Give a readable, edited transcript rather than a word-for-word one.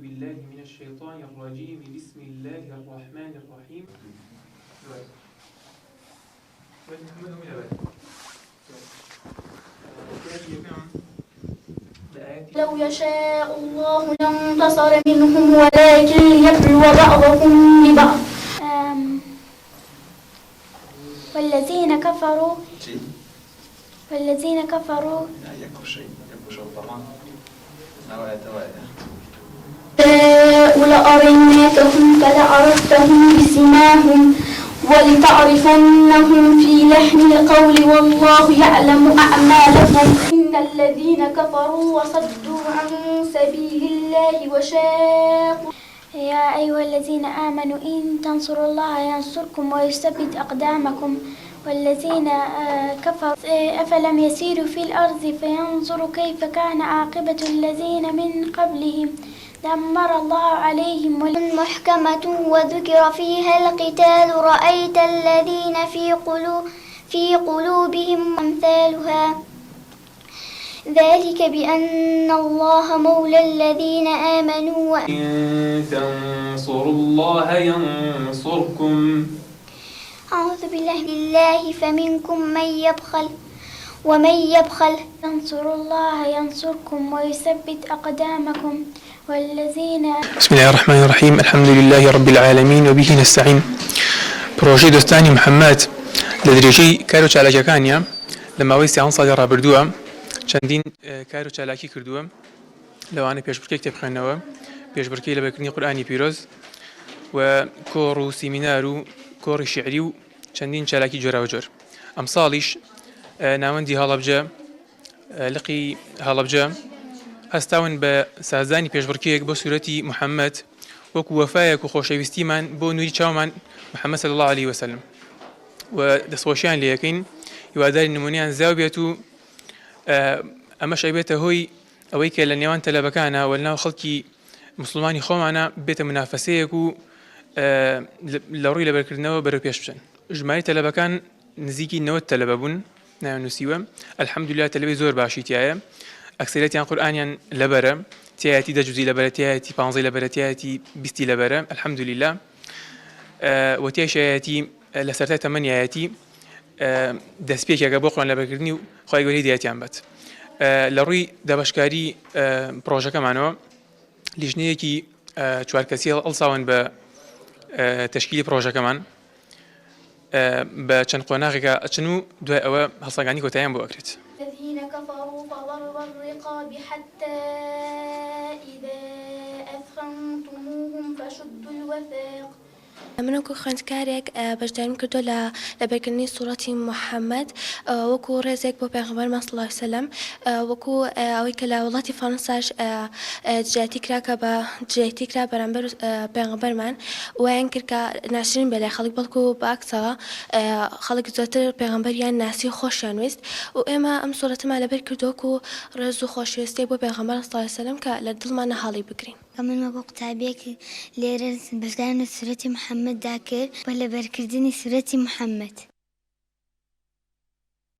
بالله من الشيطان الرجيم بسم الله الرحمن الرحيم. لو يشاء الله لانتصر منهم ولكن ليبلو بعضكم ببعض. والذين كفروا لأريناكهم فلعرفتهم بسيماهم ولتعرفنهم في لحن القول والله يعلم أعمالكم. إن الذين كفروا وصدوا عن سبيل الله وشاقوا. يا أيها الذين آمنوا إن تنصروا الله ينصركم ويثبت أقدامكم. والذين كفروا أفلم يسيروا في الأرض فينظروا كيف كان عاقبة الذين من قبلهم دمر الله عليهم محكمة وذكر فيها القتال رأيت الذين في قلوبهم أمثالها ذلك بأن الله مولى الذين آمنوا إن تنصروا الله ينصركم. أعوذ بالله فمنكم من يبخل ومن يبخل ينصر الله ينصركم ويثبت أقدامكم. والذين بسم الله الرحمن الرحيم الحمد لله رب العالمين وبه نستعين. بروژەی دۆستانی محەممەد لە درێژەی کار و چالاکیەکانیە لە ماوەی 3 ساڵی ڕابردووە چەندین کار و چالاکی کردووە لەوانە پێشبڕکێی کتێبخوێندنەوە پێشبڕکەی لەبەرکردنی قورئانی پیرۆز و کۆڕ و سیمینار و کۆڕی شیعری و چەندین چالاکی جۆراوە جۆر. ئەم ساڵیش ناوەندی هەڵەبجە لقی هەڵەبجە هەستاون بە سازانی پێشبڕکەیەک بۆ سوورەتی محەممەد وەکو وەفایەک و خۆشەویستیمان بۆ نوری چاومان محەممەد صلی الله عليه وسلم و دەستخۆشیان لێ یەکەین هیواداری نمونەیان زاو بێت و ئەمەش ئەبێتە هۆی ئەوەی کە لە نێوان تەلەبەکانە و لەناو خەڵکی مسلمانی خۆمانە بێتە منافەسەیەک و لە ڕووی لەبەرکردنەوە بەرەو پێش بچن. ژماری تەلەبەکان نزیکی 90 تەلەبە بوون ناوێنووسیوە ئەلحەمدولیلا تەلەبەی زۆر باشی تایە ئەکسەریەتیان قورئانیان لەبەرە تایەتی 10 جوزی لەبەرە تایەتی 15 لەبەرە تایەتی 20 لەبەرە ئەلحەمدولیلا و تایشایەتی لە سەرەتای تەمەنیایەتی دەستپێکێکە بۆ قورئان لەبەرکردنی و خوای گەورەی دایەتیان بەت. لە ڕووی دەبەشکاری پرۆژەکەمانەوە لیژنەیەکی 4 کەسی هەڵساون بە تشکیلی پرۆژەکەمان بە چەند قۆناغێکە ئەچن و دوای ئەوە هەڵسەنگانی کۆتاییان بۆ ئەکرێت. الذين كفروا فضرب الرقاب حتى إذا أثخنتموهم فشدوا الوثاق. منكو خوێندکارێک بەشداریم کردو لە لەبەرکردنی سوورەتی محەممەد وەکو ڕێزێک بۆ پێغەمبەرمان صلی الله علیه وسلم وەکو ئەوەی کە لە وڵاتی فەڕەنساش دژایەتی کراکە بە دژایەتی کرا بەرامبەر پێغەمبەرمان وایان کرد کە ناشرین بێ لای خەڵک بەڵکو بەعکسەوە خەڵک زۆرتر پێغەمبەریان ناسی و خۆشیان ویست و ئێمە ئەم سوورەتمان لەبەر کردووەکو ڕێز و خۆشویستی بۆ پێغەمبەر صلی الله علیه وسلم کە لە دڵمانە هەڵی بگرین. من وەکو قوتابیەک لێرە بەشدارم لە سوورەتی محەممەد دا کرد بە لەبەرکردنی سوورەتی محەممەد.